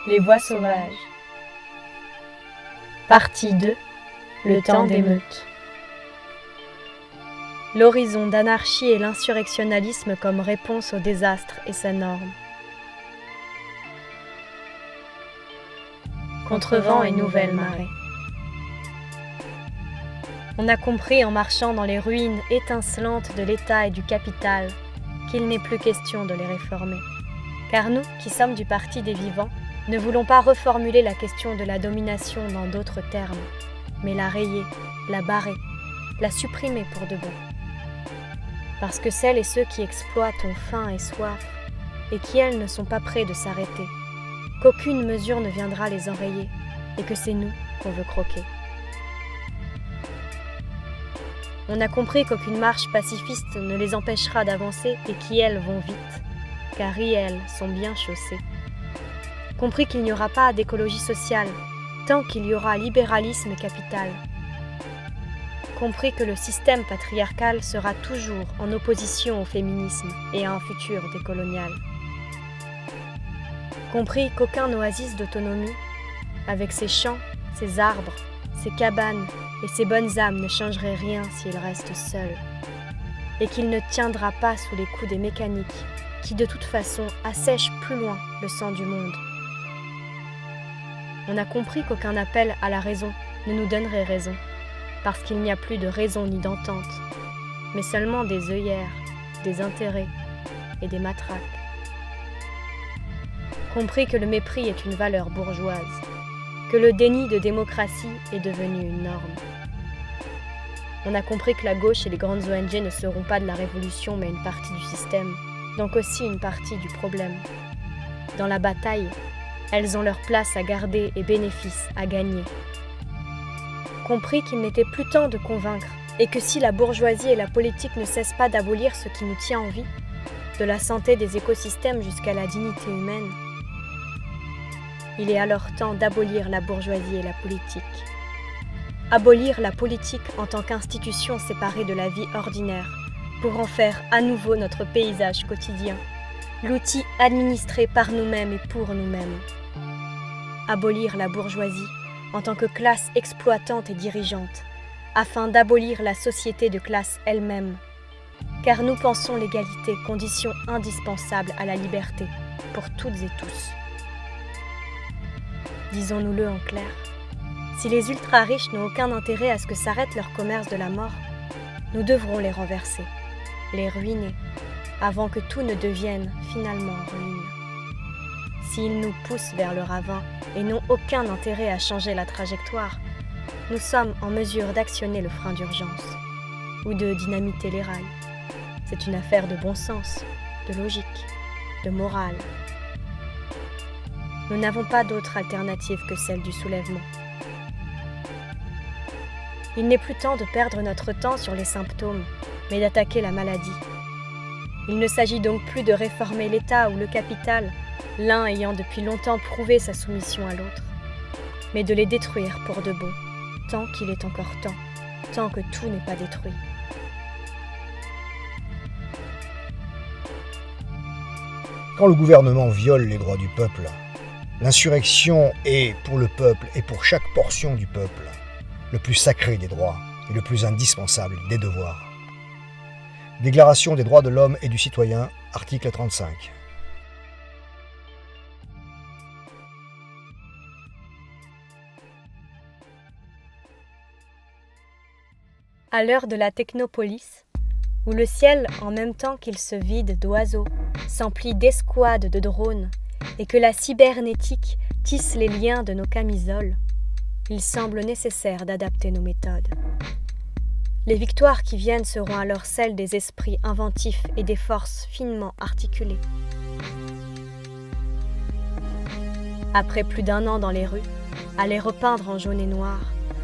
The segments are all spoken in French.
Les voix sauvages. Partie 2. Le temps d'émeute. L'horizon d'anarchie et l'insurrectionnalisme comme réponse au désastre et sa norme. Contre-vent et nouvelle marée. On a compris en marchant dans les ruines étincelantes de l'État et du capital qu'il n'est plus question de les réformer. Car nous, qui sommes du parti des vivants, ne voulons pas reformuler la question de la domination dans d'autres termes, mais la rayer, la barrer, la supprimer pour de bon. Parce que celles et ceux qui exploitent ont faim et soif, et qui elles ne sont pas prêts de s'arrêter, qu'aucune mesure ne viendra les enrayer, et que c'est nous qu'on veut croquer. On a compris qu'aucune marche pacifiste ne les empêchera d'avancer et qui elles vont vite, car elles sont bien chaussées. Compris qu'il n'y aura pas d'écologie sociale tant qu'il y aura libéralisme et capital. Compris que le système patriarcal sera toujours en opposition au féminisme et à un futur décolonial. Compris qu'aucun oasis d'autonomie, avec ses champs, ses arbres, ses cabanes et ses bonnes âmes ne changerait rien s'il reste seul, et qu'il ne tiendra pas sous les coups des mécaniques qui de toute façon assèchent plus loin le sang du monde. On a compris qu'aucun appel à la raison ne nous donnerait raison, parce qu'il n'y a plus de raison ni d'entente, mais seulement des œillères, des intérêts et des matraques. Compris que le mépris est une valeur bourgeoise, que le déni de démocratie est devenu une norme. On a compris que la gauche et les grandes ONG ne seront pas de la révolution mais une partie du système, donc aussi une partie du problème. Dans la bataille, elles ont leur place à garder et bénéfices à gagner. Compris qu'il n'était plus temps de convaincre et que si la bourgeoisie et la politique ne cessent pas d'abolir ce qui nous tient en vie, de la santé des écosystèmes jusqu'à la dignité humaine, il est alors temps d'abolir la bourgeoisie et la politique. Abolir la politique en tant qu'institution séparée de la vie ordinaire pour en faire à nouveau notre paysage quotidien, l'outil administré par nous-mêmes et pour nous-mêmes. Abolir la bourgeoisie en tant que classe exploitante et dirigeante, afin d'abolir la société de classe elle-même, car nous pensons l'égalité condition indispensable à la liberté pour toutes et tous. Disons-nous-le en clair, si les ultra-riches n'ont aucun intérêt à ce que s'arrête leur commerce de la mort, nous devrons les renverser, les ruiner, avant que tout ne devienne finalement ruine. S'ils nous poussent vers le ravin et n'ont aucun intérêt à changer la trajectoire, nous sommes en mesure d'actionner le frein d'urgence ou de dynamiter les rails. C'est une affaire de bon sens, de logique, de morale. Nous n'avons pas d'autre alternative que celle du soulèvement. Il n'est plus temps de perdre notre temps sur les symptômes, mais d'attaquer la maladie. Il ne s'agit donc plus de réformer l'État ou le capital, l'un ayant depuis longtemps prouvé sa soumission à l'autre, mais de les détruire pour de bon, tant qu'il est encore temps, tant que tout n'est pas détruit. Quand le gouvernement viole les droits du peuple, l'insurrection est pour le peuple et pour chaque portion du peuple le plus sacré des droits et le plus indispensable des devoirs. Déclaration des droits de l'homme et du citoyen, article 35. À l'heure de la technopolis, où le ciel, en même temps qu'il se vide d'oiseaux, s'emplit d'escouades de drones, et que la cybernétique tisse les liens de nos camisoles, il semble nécessaire d'adapter nos méthodes. Les victoires qui viennent seront alors celles des esprits inventifs et des forces finement articulées. Après plus d'1 an dans les rues, à les repeindre en jaune et noir,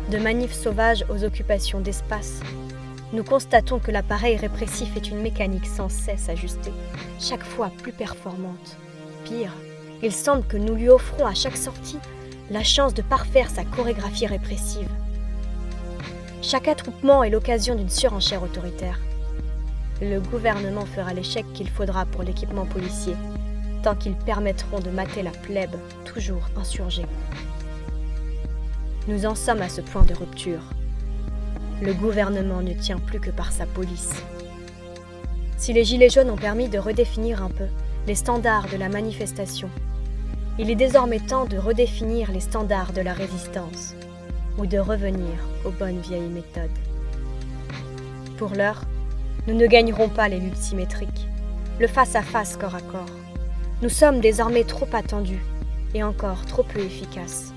de manifs sauvages aux occupations d'espace, nous constatons que l'appareil répressif est une mécanique sans cesse ajustée, chaque fois plus performante. Pire, il semble que nous lui offrons à chaque sortie la chance de parfaire sa chorégraphie répressive. Chaque attroupement est l'occasion d'une surenchère autoritaire. Le gouvernement fera l'échec qu'il faudra pour l'équipement policier, tant qu'ils permettront de mater la plèbe, toujours insurgée. Nous en sommes à ce point de rupture. Le gouvernement ne tient plus que par sa police. Si les Gilets jaunes ont permis de redéfinir un peu les standards de la manifestation, il est désormais temps de redéfinir les standards de la résistance, ou de revenir aux bonnes vieilles méthodes. Pour l'heure, nous ne gagnerons pas les luttes symétriques, le face-à-face corps à corps. Nous sommes désormais trop attendus et encore trop peu efficaces.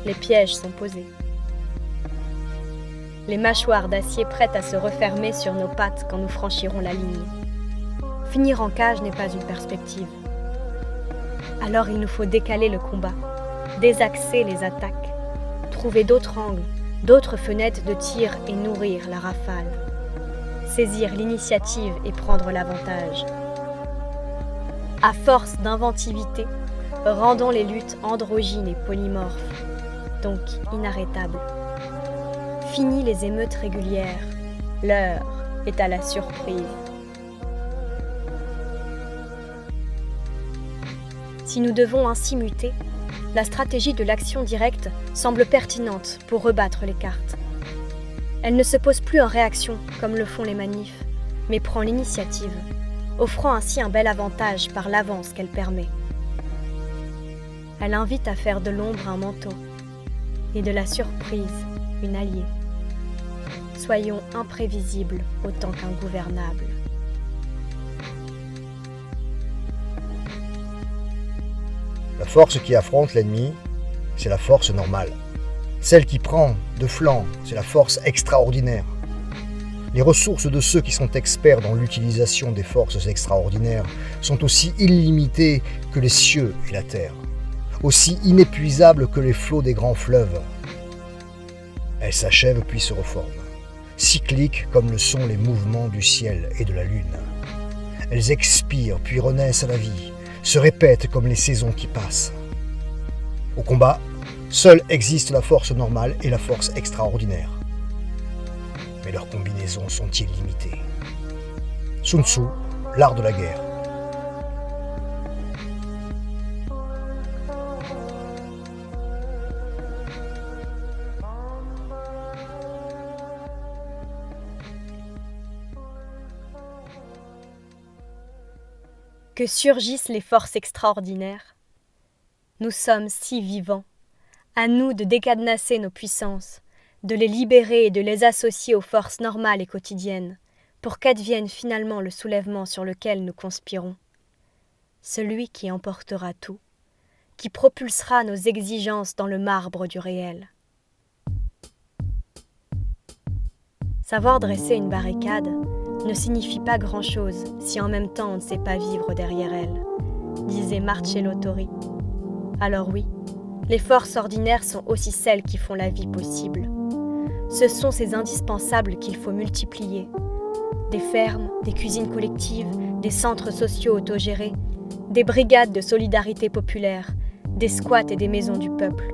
Les pièges sont posés. Les mâchoires d'acier prêtes à se refermer sur nos pattes quand nous franchirons la ligne. Finir en cage n'est pas une perspective. Alors il nous faut décaler le combat, désaxer les attaques, trouver d'autres angles, d'autres fenêtres de tir et nourrir la rafale. Saisir l'initiative et prendre l'avantage. À force d'inventivité, rendons les luttes androgynes et polymorphes, donc inarrêtables. Fini les émeutes régulières, l'heure est à la surprise. Si nous devons ainsi muter, la stratégie de l'action directe semble pertinente pour rebattre les cartes. Elle ne se pose plus en réaction comme le font les manifs, mais prend l'initiative, offrant ainsi un bel avantage par l'avance qu'elle permet. Elle invite à faire de l'ombre un manteau et de la surprise une alliée. Soyons imprévisibles autant qu'ingouvernables. La force qui affronte l'ennemi, c'est la force normale. Celle qui prend de flanc, c'est la force extraordinaire. Les ressources de ceux qui sont experts dans l'utilisation des forces extraordinaires sont aussi illimitées que les cieux et la terre, aussi inépuisables que les flots des grands fleuves. Elles s'achèvent puis se reforment, cycliques comme le sont les mouvements du ciel et de la lune. Elles expirent puis renaissent à la vie, se répètent comme les saisons qui passent. Au combat, seule existe la force normale et la force extraordinaire. Mais leurs combinaisons sont illimitées. Sun Tzu, l'art de la guerre. Que surgissent les forces extraordinaires. Nous sommes si vivants. À nous de décadenasser nos puissances, de les libérer et de les associer aux forces normales et quotidiennes, pour qu'advienne finalement le soulèvement sur lequel nous conspirons. Celui qui emportera tout, qui propulsera nos exigences dans le marbre du réel. Savoir dresser une barricade ne signifie pas grand-chose si en même temps on ne sait pas vivre derrière elle, disait Marcello Torri. Alors oui, les forces ordinaires sont aussi celles qui font la vie possible. Ce sont ces indispensables qu'il faut multiplier. Des fermes, des cuisines collectives, des centres sociaux autogérés, des brigades de solidarité populaire, des squats et des maisons du peuple.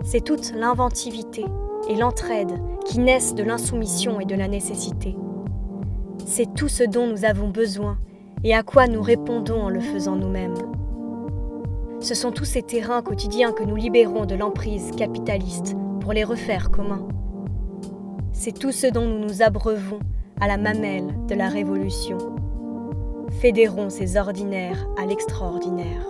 C'est toute l'inventivité et l'entraide qui naissent de l'insoumission et de la nécessité. C'est tout ce dont nous avons besoin et à quoi nous répondons en le faisant nous-mêmes. Ce sont tous ces terrains quotidiens que nous libérons de l'emprise capitaliste pour les refaire communs. C'est tout ce dont nous nous abreuvons à la mamelle de la révolution. Fédérons ces ordinaires à l'extraordinaire.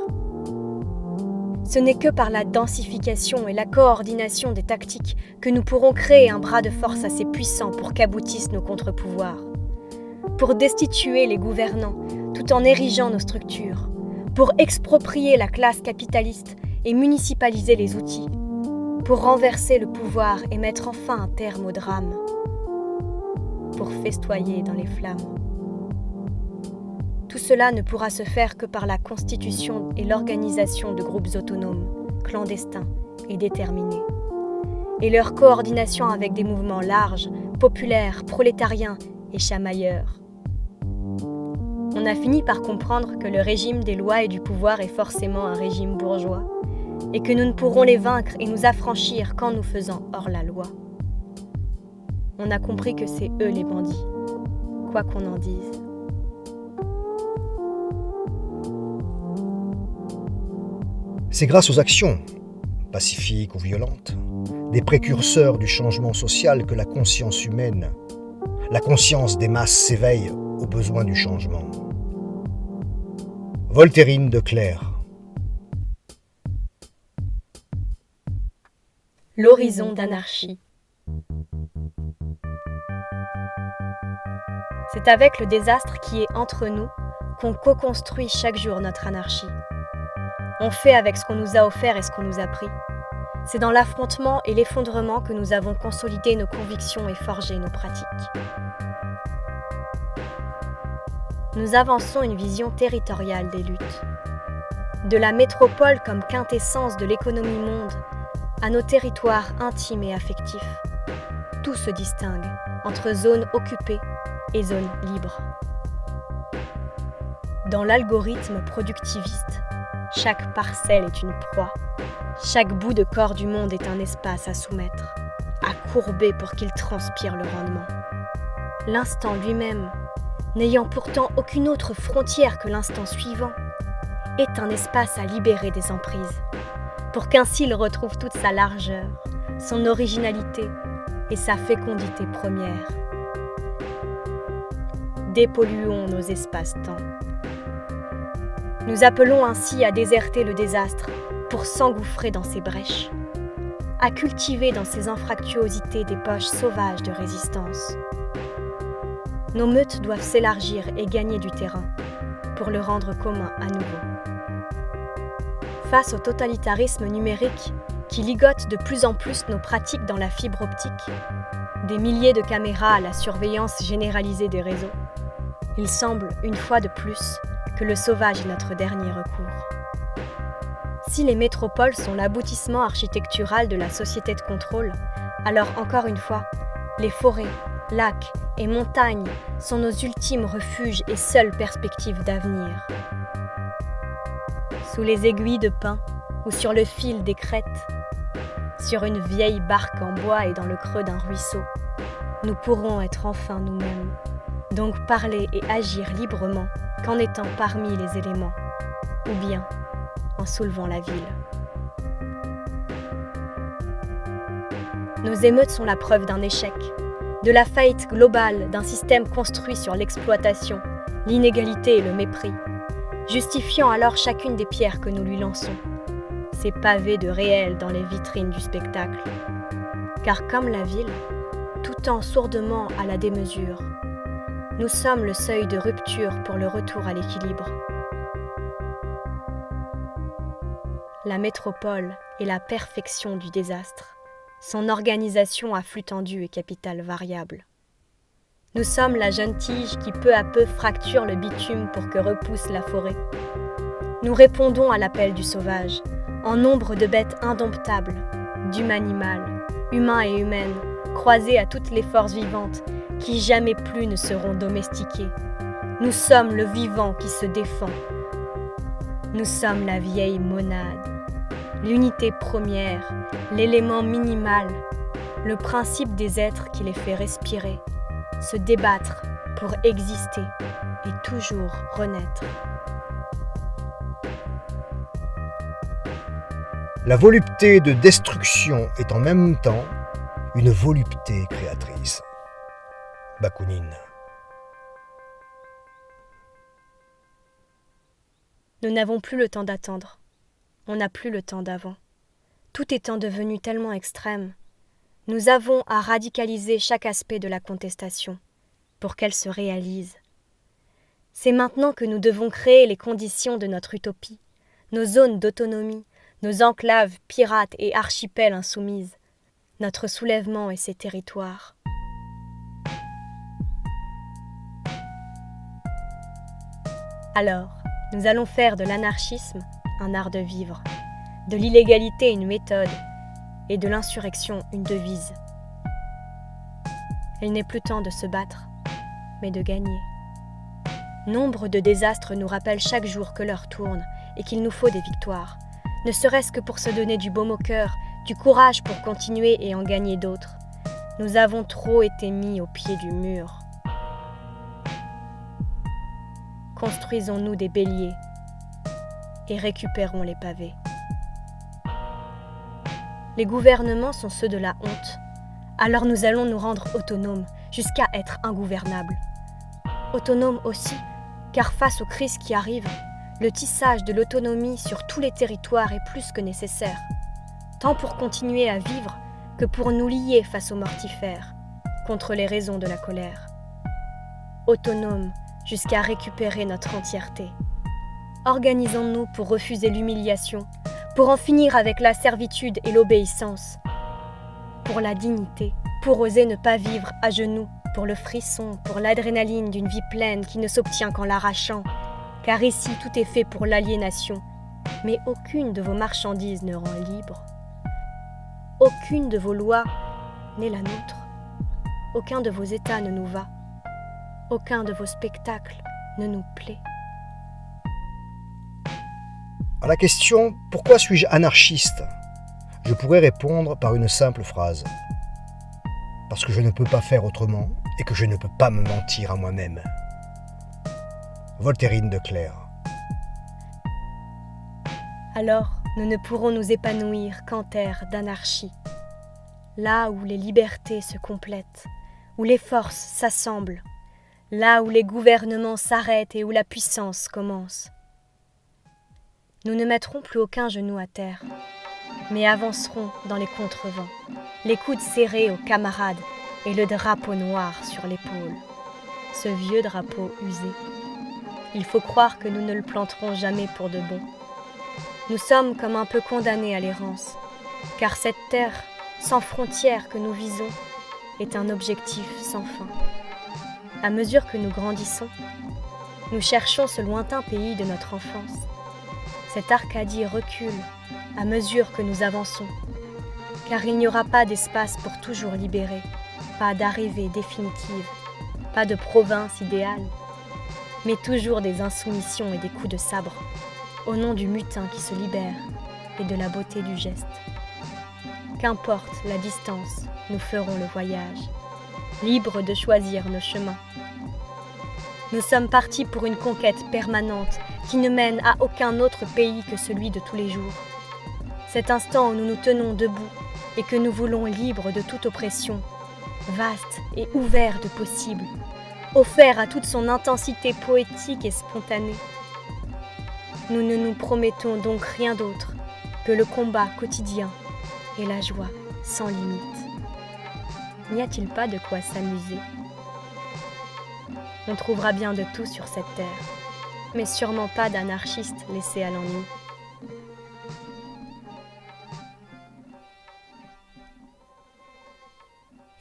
Ce n'est que par la densification et la coordination des tactiques que nous pourrons créer un bras de force assez puissant pour qu'aboutissent nos contre-pouvoirs. Pour destituer les gouvernants tout en érigeant nos structures, pour exproprier la classe capitaliste et municipaliser les outils, pour renverser le pouvoir et mettre enfin un terme au drame, pour festoyer dans les flammes. Tout cela ne pourra se faire que par la constitution et l'organisation de groupes autonomes, clandestins et déterminés, et leur coordination avec des mouvements larges, populaires, prolétariens et chamailleurs. On a fini par comprendre que le régime des lois et du pouvoir est forcément un régime bourgeois, et que nous ne pourrons les vaincre et nous affranchir qu'en nous faisant hors la loi. On a compris que c'est eux les bandits, quoi qu'on en dise. C'est grâce aux actions, pacifiques ou violentes, des précurseurs du changement social que la conscience humaine, la conscience des masses s'éveille aux besoins du changement. Voltairine de Cleyre. L'horizon d'anarchie. C'est avec le désastre qui est entre nous qu'on co-construit chaque jour notre anarchie. On fait avec ce qu'on nous a offert et ce qu'on nous a pris. C'est dans l'affrontement et l'effondrement que nous avons consolidé nos convictions et forgé nos pratiques. Nous avançons une vision territoriale des luttes. De la métropole comme quintessence de l'économie monde à nos territoires intimes et affectifs. Tout se distingue entre zones occupées et zones libres. Dans l'algorithme productiviste, chaque parcelle est une proie. Chaque bout de corps du monde est un espace à soumettre, à courber pour qu'il transpire le rendement. L'instant lui-même, n'ayant pourtant aucune autre frontière que l'instant suivant, est un espace à libérer des emprises, pour qu'ainsi il retrouve toute sa largeur, son originalité et sa fécondité première. Dépolluons nos espaces-temps. Nous appelons ainsi à déserter le désastre pour s'engouffrer dans ses brèches, à cultiver dans ses anfractuosités des poches sauvages de résistance. Nos meutes doivent s'élargir et gagner du terrain pour le rendre commun à nouveau. Face au totalitarisme numérique qui ligote de plus en plus nos pratiques dans la fibre optique, des milliers de caméras à la surveillance généralisée des réseaux, il semble, une fois de plus, que le sauvage est notre dernier recours. Si les métropoles sont l'aboutissement architectural de la société de contrôle, alors encore une fois, les forêts, lacs et montagnes sont nos ultimes refuges et seules perspectives d'avenir. Sous les aiguilles de pin ou sur le fil des crêtes, sur une vieille barque en bois et dans le creux d'un ruisseau, nous pourrons être enfin nous-mêmes, donc parler et agir librement qu'en étant parmi les éléments, ou bien en soulevant la ville. Nos émeutes sont la preuve d'un échec, de la faillite globale d'un système construit sur l'exploitation, l'inégalité et le mépris, justifiant alors chacune des pierres que nous lui lançons, ces pavés de réel dans les vitrines du spectacle. Car comme la ville, tout tend sourdement à la démesure, nous sommes le seuil de rupture pour le retour à l'équilibre. La métropole est la perfection du désastre, son organisation à flux tendu et capitale variable. Nous sommes la jeune tige qui peu à peu fracture le bitume pour que repousse la forêt. Nous répondons à l'appel du sauvage, en nombre de bêtes indomptables, d'humains-animal, humains et humaines, croisés à toutes les forces vivantes, qui jamais plus ne seront domestiquées. Nous sommes le vivant qui se défend. Nous sommes la vieille monade, l'unité première, l'élément minimal, le principe des êtres qui les fait respirer, se débattre pour exister et toujours renaître. La volupté de destruction est en même temps une volupté créatrice. Bakounine. Nous n'avons plus le temps d'attendre. On n'a plus le temps d'avant. Tout étant devenu tellement extrême, nous avons à radicaliser chaque aspect de la contestation pour qu'elle se réalise. C'est maintenant que nous devons créer les conditions de notre utopie, nos zones d'autonomie, nos enclaves pirates et archipels insoumises, notre soulèvement et ses territoires. Alors, nous allons faire de l'anarchisme un art de vivre, de l'illégalité une méthode et de l'insurrection une devise. Il n'est plus temps de se battre, mais de gagner. Nombre de désastres nous rappellent chaque jour que l'heure tourne et qu'il nous faut des victoires, ne serait-ce que pour se donner du baume au cœur, du courage pour continuer et en gagner d'autres. Nous avons trop été mis au pied du mur. Construisons-nous des béliers et récupérons les pavés. Les gouvernements sont ceux de la honte. Alors nous allons nous rendre autonomes, jusqu'à être ingouvernables. Autonomes aussi, car face aux crises qui arrivent, le tissage de l'autonomie sur tous les territoires est plus que nécessaire, tant pour continuer à vivre que pour nous lier face aux mortifères, contre les raisons de la colère. Autonomes jusqu'à récupérer notre entièreté. Organisons-nous pour refuser l'humiliation, pour en finir avec la servitude et l'obéissance, pour la dignité, pour oser ne pas vivre à genoux, pour le frisson, pour l'adrénaline d'une vie pleine qui ne s'obtient qu'en l'arrachant, car ici tout est fait pour l'aliénation, mais aucune de vos marchandises ne rend libre. Aucune de vos lois n'est la nôtre. Aucun de vos états ne nous va. Aucun de vos spectacles ne nous plaît. À la question « Pourquoi suis-je anarchiste ?», je pourrais répondre par une simple phrase. Parce que je ne peux pas faire autrement et que je ne peux pas me mentir à moi-même. Voltairine de Cleyre. Alors, nous ne pourrons nous épanouir qu'en terre d'anarchie. Là où les libertés se complètent, où les forces s'assemblent, là où les gouvernements s'arrêtent et où la puissance commence. Nous ne mettrons plus aucun genou à terre, mais avancerons dans les contrevents, les coudes serrés aux camarades et le drapeau noir sur l'épaule. Ce vieux drapeau usé. Il faut croire que nous ne le planterons jamais pour de bon. Nous sommes comme un peu condamnés à l'errance, car cette terre sans frontières que nous visons est un objectif sans fin. À mesure que nous grandissons, nous cherchons ce lointain pays de notre enfance. Cette Arcadie recule à mesure que nous avançons, car il n'y aura pas d'espace pour toujours libéré, pas d'arrivée définitive, pas de province idéale, mais toujours des insoumissions et des coups de sabre, au nom du mutin qui se libère et de la beauté du geste. Qu'importe la distance, nous ferons le voyage, libres de choisir nos chemins. Nous sommes partis pour une conquête permanente qui ne mène à aucun autre pays que celui de tous les jours. Cet instant où nous nous tenons debout et que nous voulons libres de toute oppression, vaste et ouvert de possible, offert à toute son intensité poétique et spontanée. Nous ne nous promettons donc rien d'autre que le combat quotidien et la joie sans limite. N'y a-t-il pas de quoi s'amuser ? On trouvera bien de tout sur cette terre, mais sûrement pas d'anarchistes laissés à l'ennui.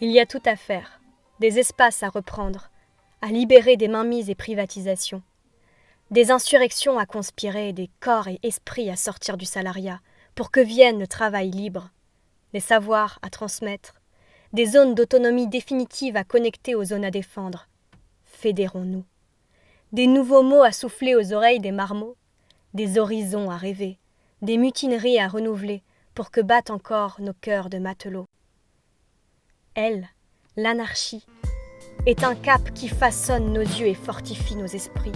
Il y a tout à faire, des espaces à reprendre, à libérer des mainmises et privatisations, des insurrections à conspirer, des corps et esprits à sortir du salariat, pour que vienne le travail libre, des savoirs à transmettre, des zones d'autonomie définitive à connecter aux zones à défendre. Fédérons-nous. Des nouveaux mots à souffler aux oreilles des marmots, des horizons à rêver, des mutineries à renouveler pour que battent encore nos cœurs de matelots. Elle, l'anarchie, est un cap qui façonne nos yeux et fortifie nos esprits.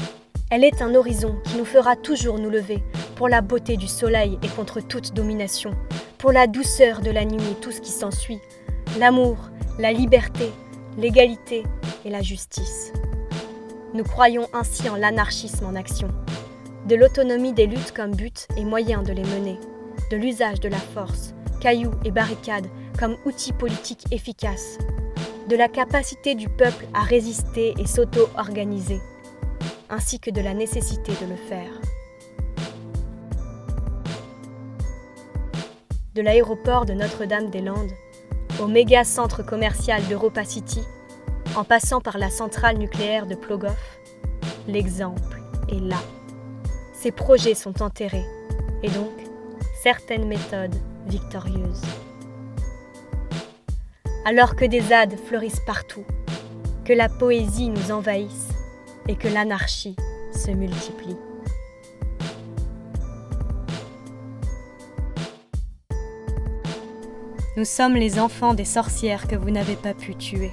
Elle est un horizon qui nous fera toujours nous lever pour la beauté du soleil et contre toute domination, pour la douceur de la nuit et tout ce qui s'ensuit, l'amour, la liberté, l'égalité et la justice. Nous croyons ainsi en l'anarchisme en action, de l'autonomie des luttes comme but et moyen de les mener, de l'usage de la force, cailloux et barricades comme outil politique efficace, de la capacité du peuple à résister et s'auto-organiser, ainsi que de la nécessité de le faire. De l'aéroport de Notre-Dame-des-Landes au méga centre commercial d'Europa City, en passant par la centrale nucléaire de Plogoff, l'exemple est là. Ces projets sont enterrés, et donc certaines méthodes victorieuses. Alors que des ZAD fleurissent partout, que la poésie nous envahisse et que l'anarchie se multiplie. Nous sommes les enfants des sorcières que vous n'avez pas pu tuer.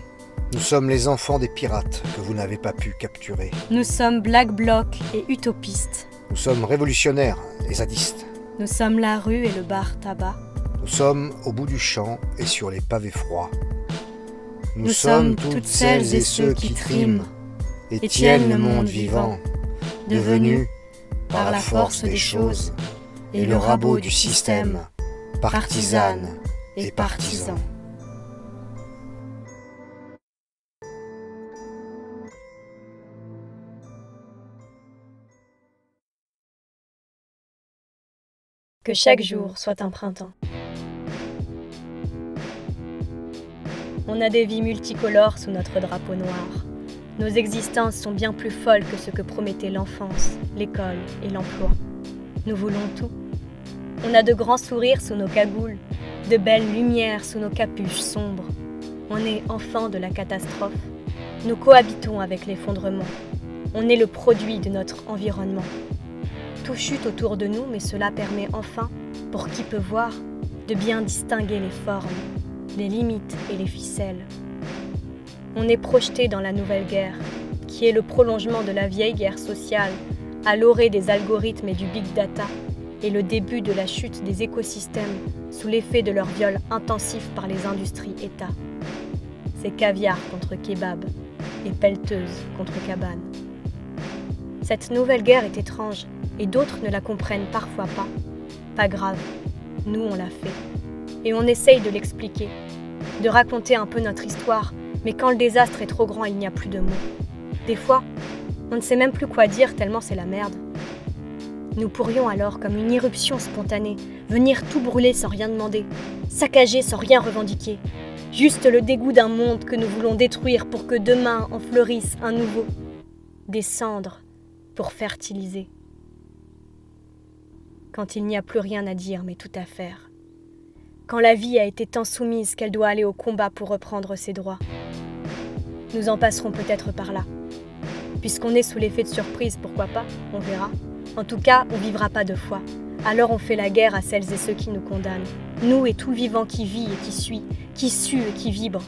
Nous sommes les enfants des pirates que vous n'avez pas pu capturer. Nous sommes Black Bloc et utopistes. Nous sommes révolutionnaires et zadistes. Nous sommes la rue et le bar tabac. Nous sommes au bout du champ et sur les pavés froids. Nous sommes toutes celles et ceux qui triment et tiennent le monde vivant, devenu, par la force des choses et le rabot du système, partisanes et partisans. Que chaque jour soit un printemps. On a des vies multicolores sous notre drapeau noir. Nos existences sont bien plus folles que ce que promettait l'enfance, l'école et l'emploi. Nous voulons tout. On a de grands sourires sous nos cagoules, de belles lumières sous nos capuches sombres. On est enfants de la catastrophe. Nous cohabitons avec l'effondrement. On est le produit de notre environnement. Tout chute autour de nous, mais cela permet enfin, pour qui peut voir, de bien distinguer les formes, les limites et les ficelles. On est projeté dans la nouvelle guerre, qui est le prolongement de la vieille guerre sociale, à l'orée des algorithmes et du big data, et le début de la chute des écosystèmes sous l'effet de leur viol intensif par les industries États. C'est caviar contre kebab et pelleteuse contre cabane. Cette nouvelle guerre est étrange, et d'autres ne la comprennent parfois pas. Pas grave, nous on l'a fait. Et on essaye de l'expliquer, de raconter un peu notre histoire, mais quand le désastre est trop grand, il n'y a plus de mots. Des fois, on ne sait même plus quoi dire tellement c'est la merde. Nous pourrions alors, comme une irruption spontanée, venir tout brûler sans rien demander, saccager sans rien revendiquer. Juste le dégoût d'un monde que nous voulons détruire pour que demain en fleurisse un nouveau. Des cendres pour fertiliser. Quand il n'y a plus rien à dire mais tout à faire. Quand la vie a été tant soumise qu'elle doit aller au combat pour reprendre ses droits. Nous en passerons peut-être par là. Puisqu'on est sous l'effet de surprise, pourquoi pas, on verra. En tout cas, on vivra pas deux fois. Alors on fait la guerre à celles et ceux qui nous condamnent. Nous et tout le vivant qui vit et qui suit, qui sue et qui vibre.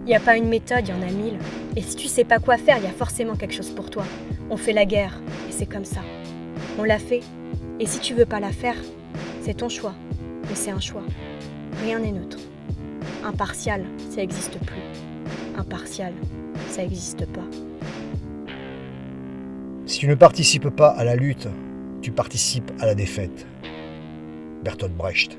Il n'y a pas une méthode, il y en a 1000. Et si tu sais pas quoi faire, il y a forcément quelque chose pour toi. On fait la guerre, et c'est comme ça. On l'a fait, et si tu veux pas la faire, c'est ton choix. Mais c'est un choix. Rien n'est neutre. Impartial, ça n'existe plus. Impartial, ça n'existe pas. Si tu ne participes pas à la lutte, tu participes à la défaite. Bertolt Brecht.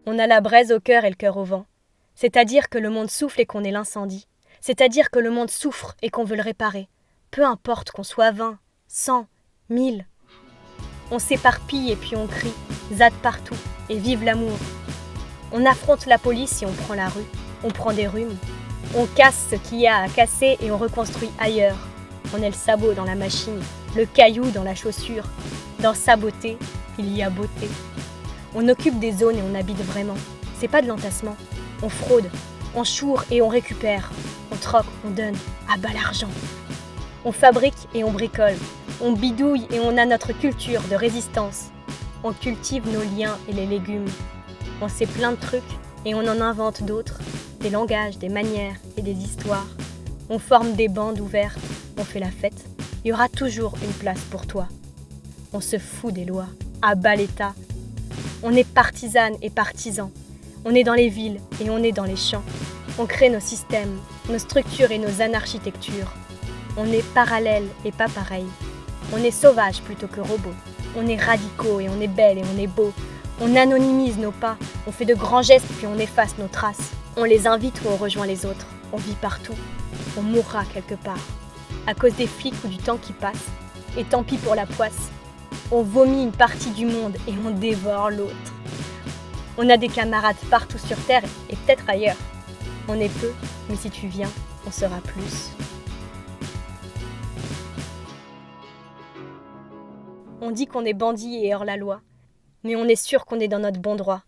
On a la braise au cœur et le cœur au vent. C'est-à-dire que le monde souffle et qu'on est l'incendie. C'est-à-dire que le monde souffre et qu'on veut le réparer. Peu importe qu'on soit 20, 100, 1000. On s'éparpille et puis on crie, zad partout, et vive l'amour. On affronte la police et on prend la rue. On prend des rhumes. On casse ce qu'il y a à casser et on reconstruit ailleurs. On est le sabot dans la machine, le caillou dans la chaussure. Dans saboter, il y a beauté. On occupe des zones et on habite vraiment. C'est pas de l'entassement. On fraude, on choure et on récupère. On troque, on donne, à bas l'argent. On fabrique et on bricole. On bidouille et on a notre culture de résistance. On cultive nos liens et les légumes. On sait plein de trucs et on en invente d'autres. Des langages, des manières et des histoires. On forme des bandes ouvertes. On fait la fête. Il y aura toujours une place pour toi. On se fout des lois. À bas l'État. On est partisanes et partisans. On est dans les villes et on est dans les champs. On crée nos systèmes, nos structures et nos anarchitectures. On est parallèles et pas pareils. On est sauvages plutôt que robots. On est radicaux et on est belles et on est beaux. On anonymise nos pas. On fait de grands gestes puis on efface nos traces. On les invite ou on rejoint les autres. On vit partout. On mourra quelque part. À cause des flics ou du temps qui passe. Et tant pis pour la poisse. On vomit une partie du monde et on dévore l'autre. On a des camarades partout sur Terre et peut-être ailleurs. On est peu, mais si tu viens, on sera plus. On dit qu'on est bandit et hors-la-loi, mais on est sûr qu'on est dans notre bon droit.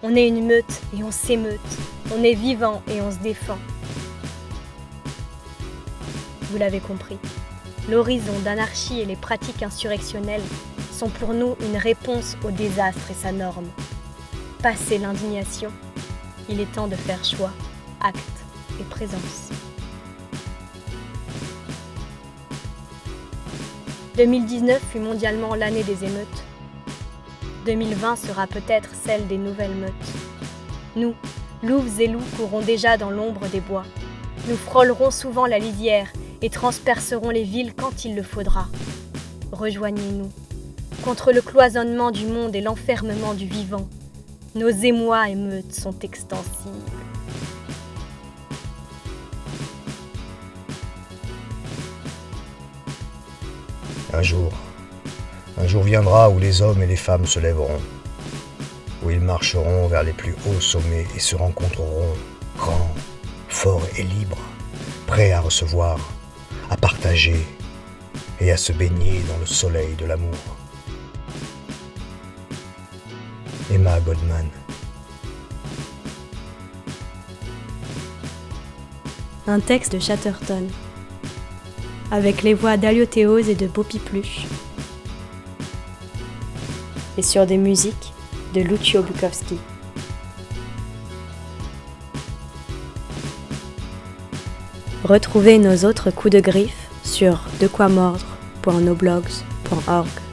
On est une meute et on s'émeute. On est vivant et on se défend. Vous l'avez compris. L'horizon d'anarchie et les pratiques insurrectionnelles sont pour nous une réponse au désastre et sa norme. Passé l'indignation, il est temps de faire choix, acte et présence. 2019 fut mondialement l'année des émeutes. 2020 sera peut-être celle des nouvelles meutes. Nous, louves et loups, courrons déjà dans l'ombre des bois. Nous frôlerons souvent la lisière et transpercerons les villes quand il le faudra. Rejoignez-nous. Contre le cloisonnement du monde et l'enfermement du vivant, nos émois et meutes sont extensibles. Un jour viendra où les hommes et les femmes se lèveront, où ils marcheront vers les plus hauts sommets et se rencontreront, grands, forts et libres, prêts à recevoir, à partager et à se baigner dans le soleil de l'amour. Emma Goldman. Un texte de Chatterton, avec les voix d'Aliothéose et de Bopi Pluche, et sur des musiques de Lucio Bukowski. Retrouvez nos autres coups de griffe sur dequamordre.noblogs.org.